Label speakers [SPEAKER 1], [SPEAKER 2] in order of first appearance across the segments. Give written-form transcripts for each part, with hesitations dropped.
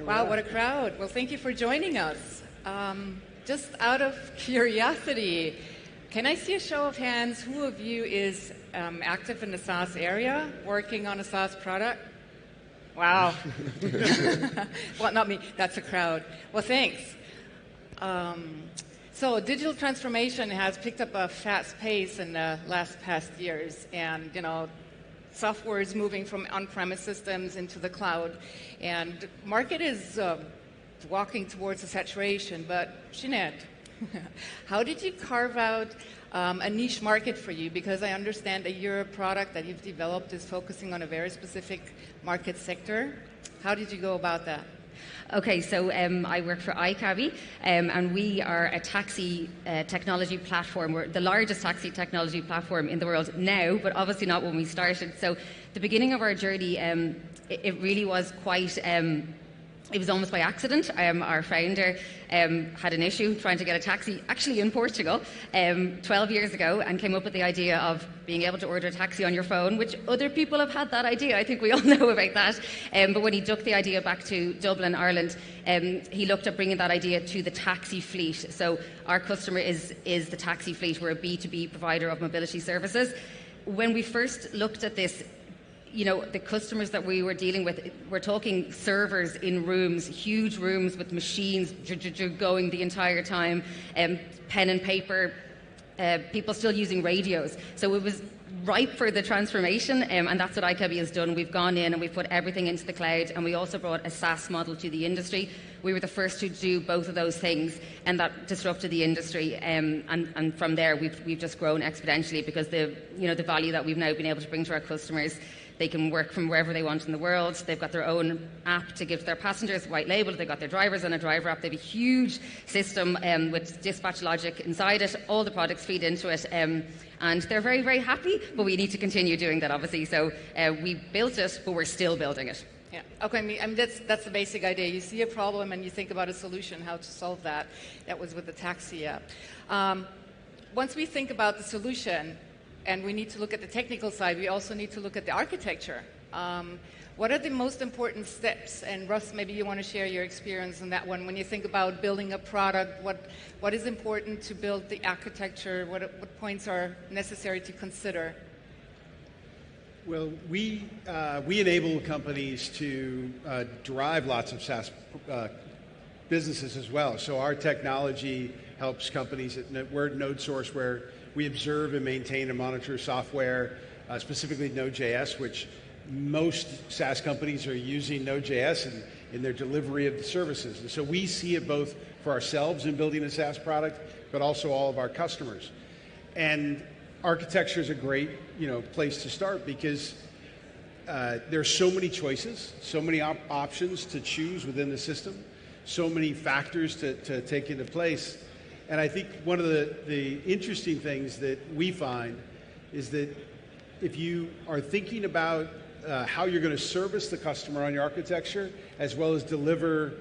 [SPEAKER 1] Wow, what a crowd. Well, thank you for joining us. Just out of curiosity, can I see a show of hands? Who of you is active in the SaaS area, working on a SaaS product? Wow. Well, not me. That's a crowd. Well, thanks. So digital transformation has picked up a fast pace in the past years, and software is moving from on-premise systems into the cloud, and market is walking towards a saturation. But Sinead, how did you carve out a niche market for you? Because I understand that your product that you've developed is focusing on a very specific market sector. How did you go about that?
[SPEAKER 2] Okay, so I work for iCabbi, and we are a taxi technology platform. We're the largest taxi technology platform in the world now, but obviously not when we started. So the beginning of our journey, it really was quite... it was almost by accident. Our founder had an issue trying to get a taxi, actually in Portugal, 12 years ago, and came up with the idea of being able to order a taxi on your phone, which other people have had that idea. I think we all know about that. But when he took the idea back to Dublin, Ireland, he looked at bringing that idea to the taxi fleet. So our customer is the taxi fleet. We're a B2B provider of mobility services. When we first looked at this, the customers that we were dealing with, we're talking servers in rooms, huge rooms with machines going the entire time, pen and paper, people still using radios. So it was ripe for the transformation, and that's what iCabbi has done. We've gone in and we've put everything into the cloud, and we also brought a SaaS model to the industry. We were the first to do both of those things, and that disrupted the industry. And from there, we've just grown exponentially, because the value that we've now been able to bring to our customers. They can work from wherever they want in the world. They've got their own app to give to their passengers, white label. They've got their drivers on a driver app. They have a huge system with dispatch logic inside it. All the products feed into it. And they're very, very happy, but we need to continue doing that, obviously. So we built it, but we're still building it.
[SPEAKER 1] Yeah. Okay. I mean that's the basic idea. You see a problem and you think about a solution, how to solve that. That was with the taxi app. Once we think about the solution, and we need to look at the technical side, we also need to look at the architecture. What are the most important steps? And Russ, maybe you want to share your experience on that one. When you think about building a product, what is important to build the architecture? What points are necessary to consider?
[SPEAKER 3] Well, we enable companies to derive lots of SaaS businesses as well. So our technology helps companies. We're at Nodesource, where we observe and maintain and monitor software, specifically Node.js, which most SaaS companies are using Node.js in their delivery of the services. And so we see it both for ourselves in building a SaaS product, but also all of our customers. And architecture is a great place to start, because there's so many choices, so many options to choose within the system, so many factors to take into place. And I think one of the interesting things that we find is that if you are thinking about how you're going to service the customer on your architecture, as well as deliver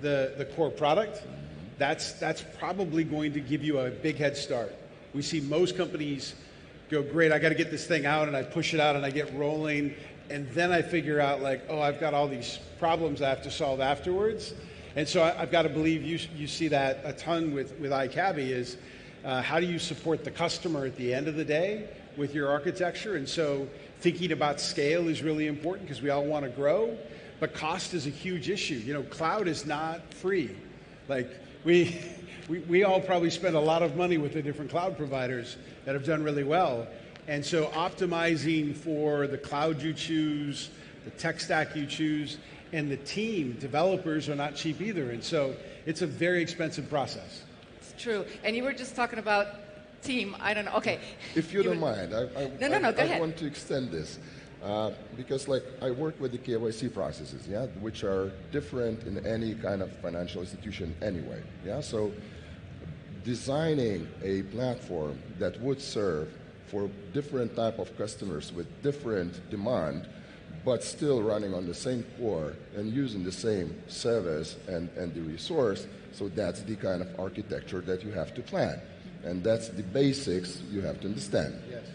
[SPEAKER 3] the core product, that's probably going to give you a big head start. We see most companies go, great, I got to get this thing out, and I push it out and I get rolling, and then I figure out I've got all these problems I have to solve afterwards. And so I've got to believe you see that a ton with iCabbi is how do you support the customer at the end of the day with your architecture? And so thinking about scale is really important, because we all want to grow, but cost is a huge issue. Cloud is not free. We all probably spend a lot of money with the different cloud providers that have done really well. And so optimizing for the cloud you choose, the tech stack you choose, and the team, developers are not cheap either. And so it's a very expensive process.
[SPEAKER 1] It's true. And you were just talking about team. I don't know. Okay.
[SPEAKER 4] If you don't mind,
[SPEAKER 1] No, go ahead.
[SPEAKER 4] I want to extend this. Because I work with the KYC processes, which are different in any kind of financial institution anyway. So designing a platform that would serve for different type of customers with different demand, but still running on the same core and using the same service and the resource. So that's the kind of architecture that you have to plan. And that's the basics you have to understand.
[SPEAKER 3] Yes.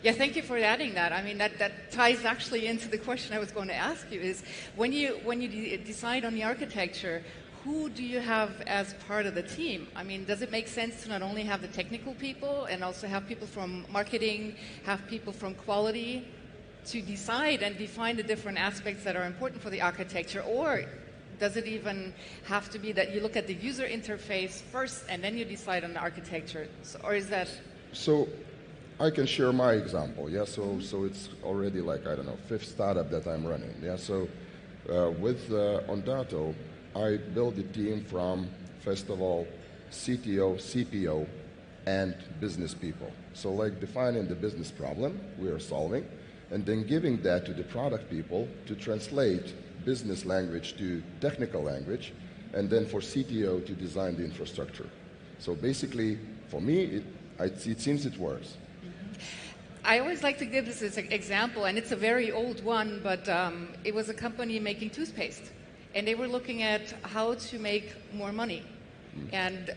[SPEAKER 1] Yeah, thank you for adding that. I mean, that ties actually into the question I was going to ask you is when you decide on the architecture, who do you have as part of the team? I mean, does it make sense to not only have the technical people and also have people from marketing, have people from quality to decide and define the different aspects that are important for the architecture? Or does it even have to be that you look at the user interface first and then you decide on the architecture? Or is that...
[SPEAKER 4] So I can share my example. Yeah, so it's already like, I don't know, 5th startup that I'm running. Yeah, so with Ondato, I built a team from, first of all, CTO, CPO, and business people. So like defining the business problem we are solving, and then giving that to the product people to translate business language to technical language, and then for CTO to design the infrastructure. So basically, for me, it seems it works.
[SPEAKER 1] I always like to give this as an example, and it's a very old one, but it was a company making toothpaste. And they were looking at how to make more money. And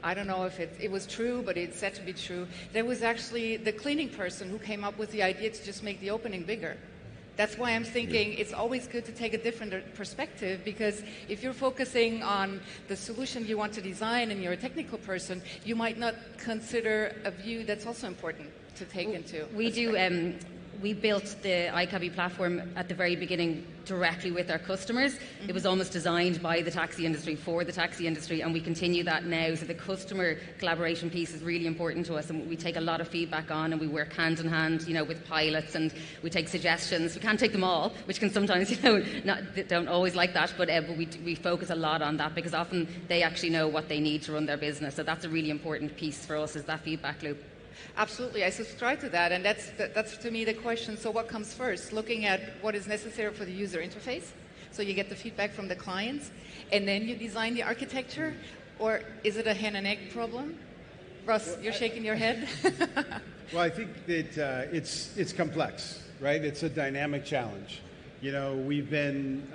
[SPEAKER 1] I don't know if it was true, but it's said to be true. There was actually the cleaning person who came up with the idea to just make the opening bigger. That's why I'm thinking it's always good to take a different perspective, because if you're focusing on the solution you want to design and you're a technical person, you might not consider a view that's also important to take into.
[SPEAKER 2] We built the iCabbi platform at the very beginning directly with our customers. It was almost designed by the taxi industry for the taxi industry, and we continue that now. So the customer collaboration piece is really important to us, and we take a lot of feedback on, and we work hand in hand, with pilots, and we take suggestions. We can't take them all, which can sometimes, don't always like that, but we focus a lot on that because often they actually know what they need to run their business. So that's a really important piece for us, is that feedback loop.
[SPEAKER 1] Absolutely, I subscribe to that, and that's to me the question. So what comes first? Looking at what is necessary for the user interface, so you get the feedback from the clients, and then you design the architecture, or is it a hen and egg problem? Russ, you're shaking your head.
[SPEAKER 3] Well, I think that it's complex, right? It's a dynamic challenge. We've been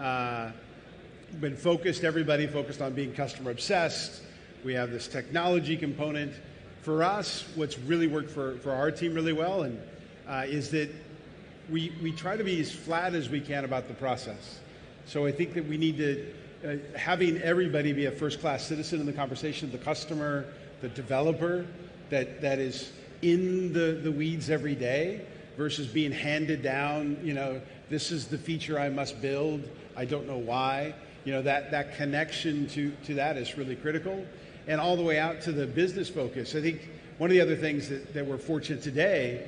[SPEAKER 3] focused, everybody focused on being customer obsessed. We have this technology component. For us, what's really worked for our team really well is that we try to be as flat as we can about the process. So I think that we need to, having everybody be a first-class citizen in the conversation, the customer, the developer, that is in the weeds every day versus being handed down, this is the feature I must build, I don't know why. That connection to that is really critical. And all the way out to the business focus. I think one of the other things that we're fortunate today,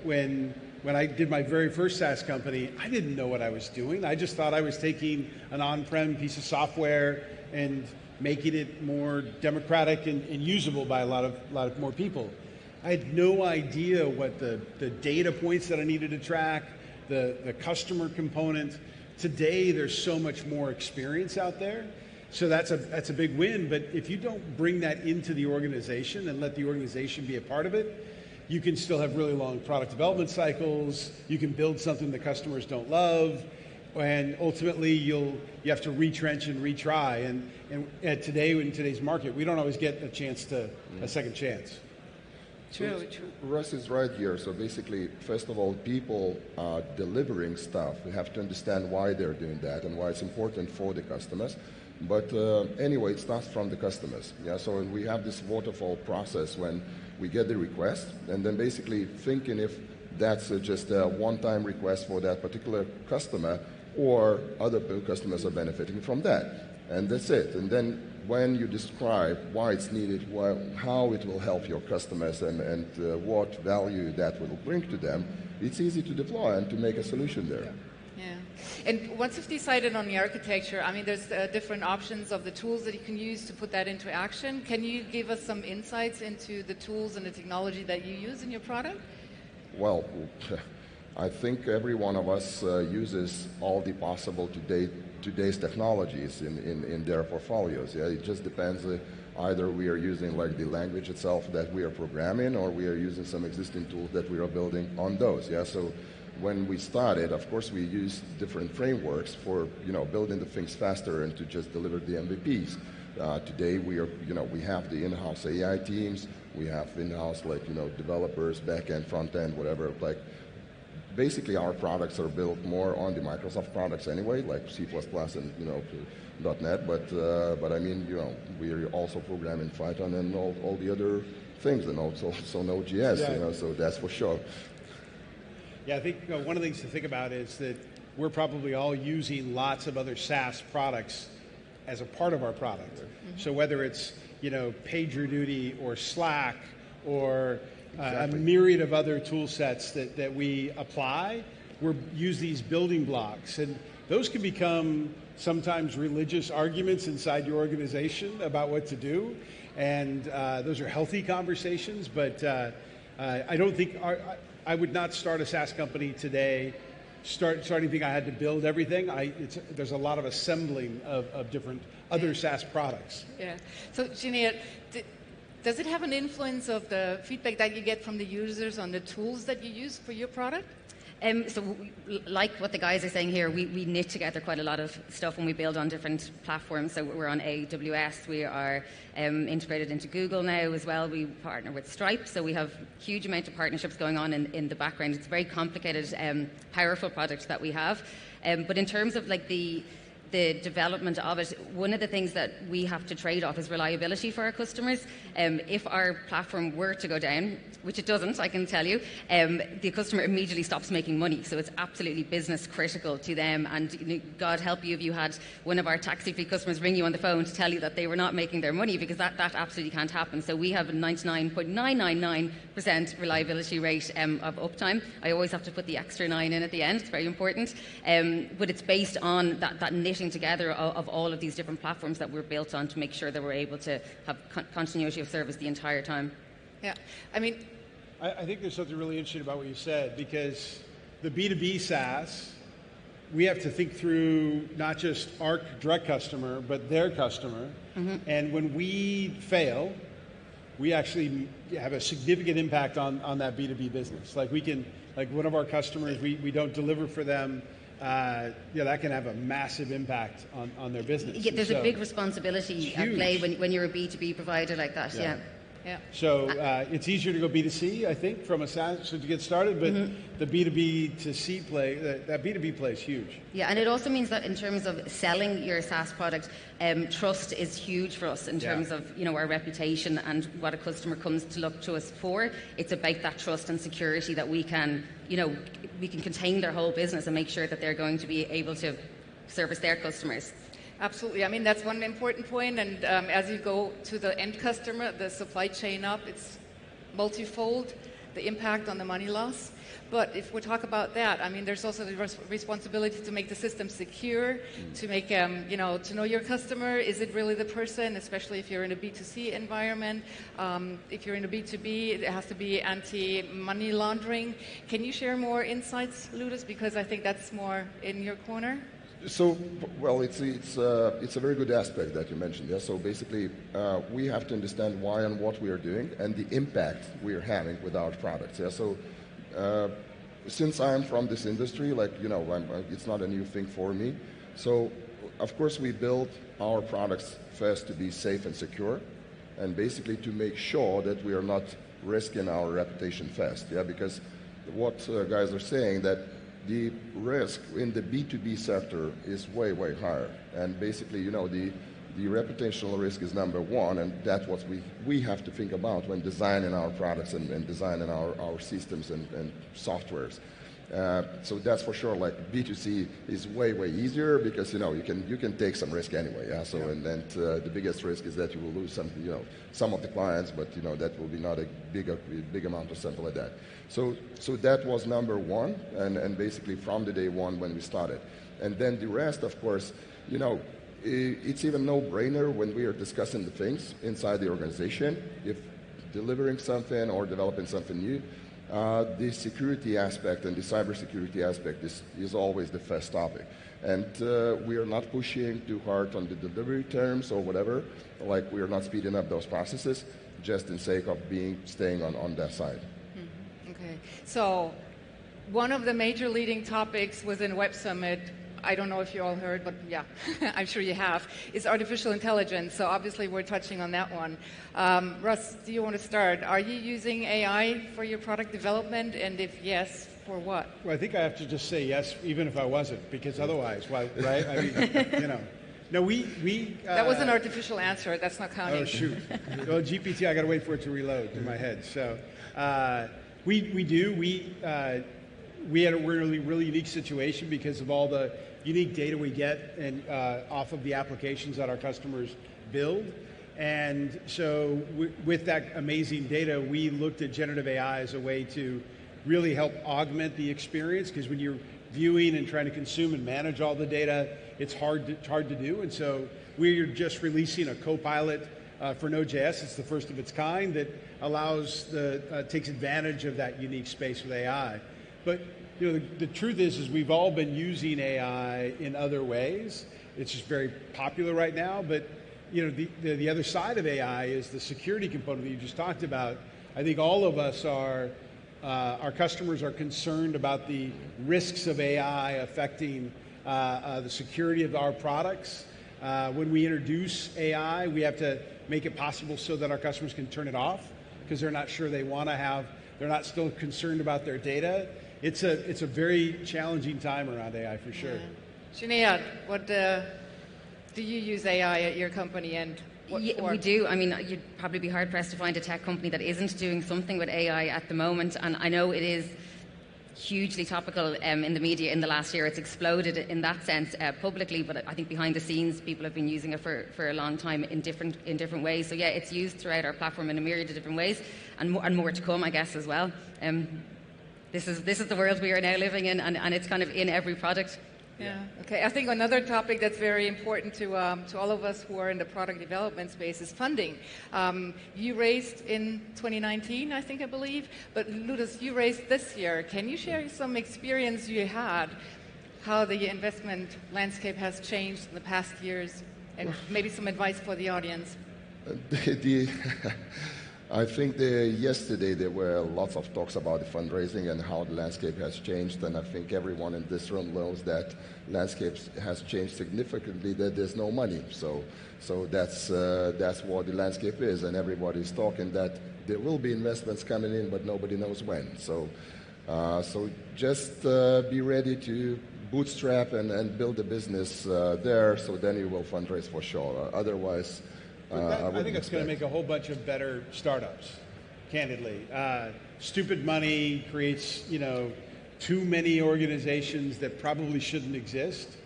[SPEAKER 3] when I did my very first SaaS company, I didn't know what I was doing. I just thought I was taking an on-prem piece of software and making it more democratic and usable by a lot of more people. I had no idea what the data points that I needed to track, the customer component. Today, there's so much more experience out there. So that's a big win, but if you don't bring that into the organization and let the organization be a part of it, you can still have really long product development cycles, you can build something the customers don't love, and ultimately you have to retrench and retry. And today, in today's market, we don't always get a second chance.
[SPEAKER 1] True.
[SPEAKER 4] Russ is right here. So basically, first of all, people delivering stuff, we have to understand why they're doing that and why it's important for the customers. But anyway, it starts from the customers. Yeah, so we have this waterfall process when we get the request, and then basically thinking if that's just a one-time request for that particular customer, or other customers are benefiting from that. And that's it. And then when you describe why it's needed, how it will help your customers, and what value that will bring to them, it's easy to deploy and to make a solution there.
[SPEAKER 1] Yeah. And once you've decided on the architecture, there's different options of the tools that you can use to put that into action. Can you give us some insights into the tools and the technology that you use in your product?
[SPEAKER 4] Well, I think every one of us uses all the possible today's technologies in their portfolios. Yeah, it just depends. Either we are using like the language itself that we are programming, or we are using some existing tools that we are building on those. Yeah, so when we started, of course, we used different frameworks for building the things faster and to just deliver the MVPs. Today, we have the in-house AI teams. We have in-house, like, developers, back-end, front-end, whatever. Like, basically our products are built more on the Microsoft products anyway, like C++ and, .NET, but I mean, we're also programming Python and all the other things, and also Node.js, so that's for sure.
[SPEAKER 3] Yeah, I think one of the things to think about is that we're probably all using lots of other SaaS products as a part of our product. Mm-hmm. So whether it's PagerDuty or Slack or a myriad of other tool sets that we apply, we use these building blocks, and those can become sometimes religious arguments inside your organization about what to do, and those are healthy conversations, but I don't think I would not start a SaaS company today starting think I had to build everything. There's a lot of assembling of different other SaaS products.
[SPEAKER 1] Yeah. So, Sinead, does it have an influence of the feedback that you get from the users on the tools that you use for your product?
[SPEAKER 2] So, like what the guys are saying here, we knit together quite a lot of stuff when we build on different platforms. So we're on AWS, we are integrated into Google now as well. We partner with Stripe, so we have huge amount of partnerships going on in the background. It's a very complicated, powerful product that we have. But in terms of like the development of it, one of the things that we have to trade off is reliability for our customers. If our platform were to go down, which it doesn't, I can tell you, the customer immediately stops making money. So it's absolutely business critical to them. And God help you if you had one of our taxi fleet customers ring you on the phone to tell you that they were not making their money, because that absolutely can't happen. So we have a 99.999% reliability rate of uptime. I always have to put the extra 9 in at the end. It's very important. But it's based on that knitting together of all of these different platforms that we're built on to make sure that we're able to have continuity of service the entire time.
[SPEAKER 1] Yeah, I mean,
[SPEAKER 3] I think there's something really interesting about what you said, because the B2B SaaS, we have to think through not just our direct customer, but their customer. Mm-hmm. And when we fail, we actually have a significant impact on that B2B business. Like one of our customers, we don't deliver for them, that can have a massive impact on their business.
[SPEAKER 2] Yeah, there's a big responsibility at play when you're a B2B provider like that. Yeah.
[SPEAKER 3] So it's easier to go B2C, I think, from a SaaS to get started, but the B2B to C play, that B2B play is huge.
[SPEAKER 2] Yeah, and it also means that in terms of selling your SaaS product, trust is huge for us in terms of our reputation and what a customer comes to look to us for. It's about that trust and security that we can contain their whole business and make sure that they're going to be able to service their customers.
[SPEAKER 1] Absolutely. I mean, that's one important point. And as you go to the end customer, the supply chain up, it's multifold, the impact on the money loss. But if we talk about that, I mean, there's also the responsibility to make the system secure, to make, to know your customer. Is it really the person, especially if you're in a B2C environment? If you're in a B2B, it has to be anti-money laundering. Can you share more insights, Liudas? Because I think that's more in your corner.
[SPEAKER 4] So, well, it's a very good aspect that you mentioned. Yeah. So basically, we have to understand why and what we are doing and the impact we are having with our products. Yeah. So, since I'm from this industry, it's not a new thing for me. So, of course, we build our products first to be safe and secure, and basically to make sure that we are not risking our reputation first. Yeah. Because what guys are saying that the risk in the B2B sector is way, way higher. And basically, the reputational risk is number one, and that's what we have to think about when designing our products and designing our systems and softwares. So that's for sure. Like B2C is way, way easier because you can take some risk anyway. Yeah. So and the biggest risk is that you will lose some of the clients, but that will be not a big amount or something like that. So that was number one, and basically from the day one when we started, and then the rest, of course, it's even no-brainer when we are discussing the things inside the organization. If delivering something or developing something new, the security aspect and the cybersecurity aspect is always the first topic. And we are not pushing too hard on the delivery terms or whatever. Like we are not speeding up those processes just in sake of staying on that side.
[SPEAKER 1] Okay. So one of the major leading topics was in Web Summit, I don't know if you all heard, but yeah, I'm sure you have, is artificial intelligence. So obviously we're touching on that one. Russ, do you want to start? Are you using AI for your product development? And if yes, for what?
[SPEAKER 3] Well, I think I have to just say yes, even if I wasn't, because otherwise, why, right? I mean, you know. No, we
[SPEAKER 1] that was an artificial answer. That's not counting.
[SPEAKER 3] Oh, shoot. Well, GPT, I got to wait for it to reload in my head. So we do. We're in a really unique situation because of all the unique data we get and off of the applications that our customers build. And so with that amazing data, we looked at generative AI as a way to really help augment the experience, because when you're viewing and trying to consume and manage all the data, it's hard to do. And so we're just releasing a Copilot for Node.js. It's the first of its kind that allows takes advantage of that unique space with AI. But you know, the truth is we've all been using AI in other ways. It's just very popular right now. But you know, the other side of AI is the security component that you just talked about. I think all of us are. Our customers are concerned about the risks of AI affecting the security of our products. When we introduce AI, we have to make it possible so that our customers can turn it off because they're not sure they want to have, they're not still concerned about their data. It's a very challenging time around AI for sure.
[SPEAKER 1] Sinead, what do you use AI at your company, and what for?
[SPEAKER 2] We do. I mean, you'd probably be hard-pressed to find a tech company that isn't doing something with AI at the moment, and I know it is hugely topical in the media in the last year. It's exploded in that sense publicly, but I think behind the scenes people have been using it for a long time in different ways. So yeah, it's used throughout our platform in a myriad of different ways, and more to come, I guess, as well. This is the world we are now living in, and it's kind of in every product.
[SPEAKER 1] Yeah. Okay. I think another topic that's very important to all of us who are in the product development space is funding. You raised in 2019, I believe, but Liudas, you raised this year. Can you share some experience you had, how the investment landscape has changed in the past years, and maybe some advice for the audience?
[SPEAKER 4] I think yesterday there were lots of talks about the fundraising and how the landscape has changed, and I think everyone in this room knows that landscape has changed significantly, that there's no money. So that's what the landscape is, and everybody's talking that there will be investments coming in, but nobody knows when. So just be ready to bootstrap and build a business there, so then you will fundraise for sure. Otherwise,
[SPEAKER 3] I think it's going to make a whole bunch of better startups, candidly. Stupid money creates, too many organizations that probably shouldn't exist.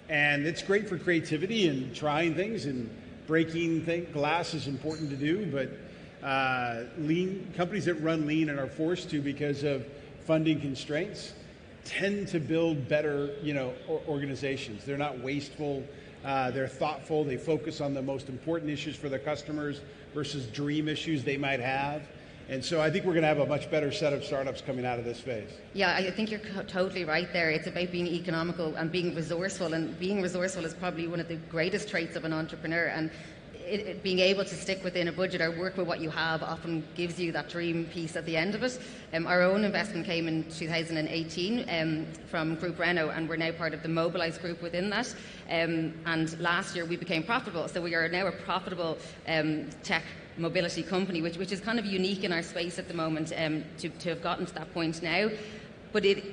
[SPEAKER 3] And it's great for creativity and trying things, and breaking glass is important to do, but companies that run lean and are forced to because of funding constraints tend to build better, organizations. They're not wasteful. They're thoughtful. They focus on the most important issues for their customers versus dream issues they might have. And so I think we're going to have a much better set of startups coming out of this phase.
[SPEAKER 2] Yeah, I think you're totally right there. It's about being economical and being resourceful. And being resourceful is probably one of the greatest traits of an entrepreneur. And being able to stick within a budget or work with what you have often gives you that dream piece at the end of it. Our own investment came in 2018 from Group Renault, and we're now part of the Mobilize group within that. And last year we became profitable, so we are now a profitable tech mobility company, which is kind of unique in our space at the moment to have gotten to that point now. But it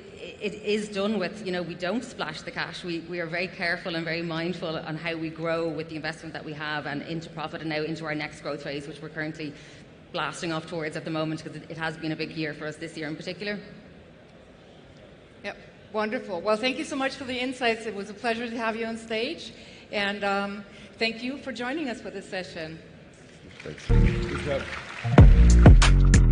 [SPEAKER 2] is done with, we don't splash the cash. We are very careful and very mindful on how we grow with the investment that we have and into profit and now into our next growth phase, which we're currently blasting off towards at the moment, because it has been a big year for us this year in particular.
[SPEAKER 1] Yep, wonderful. Well, thank you so much for the insights. It was a pleasure to have you on stage. And thank you for joining us for this session.
[SPEAKER 4] Thanks.
[SPEAKER 3] Good job.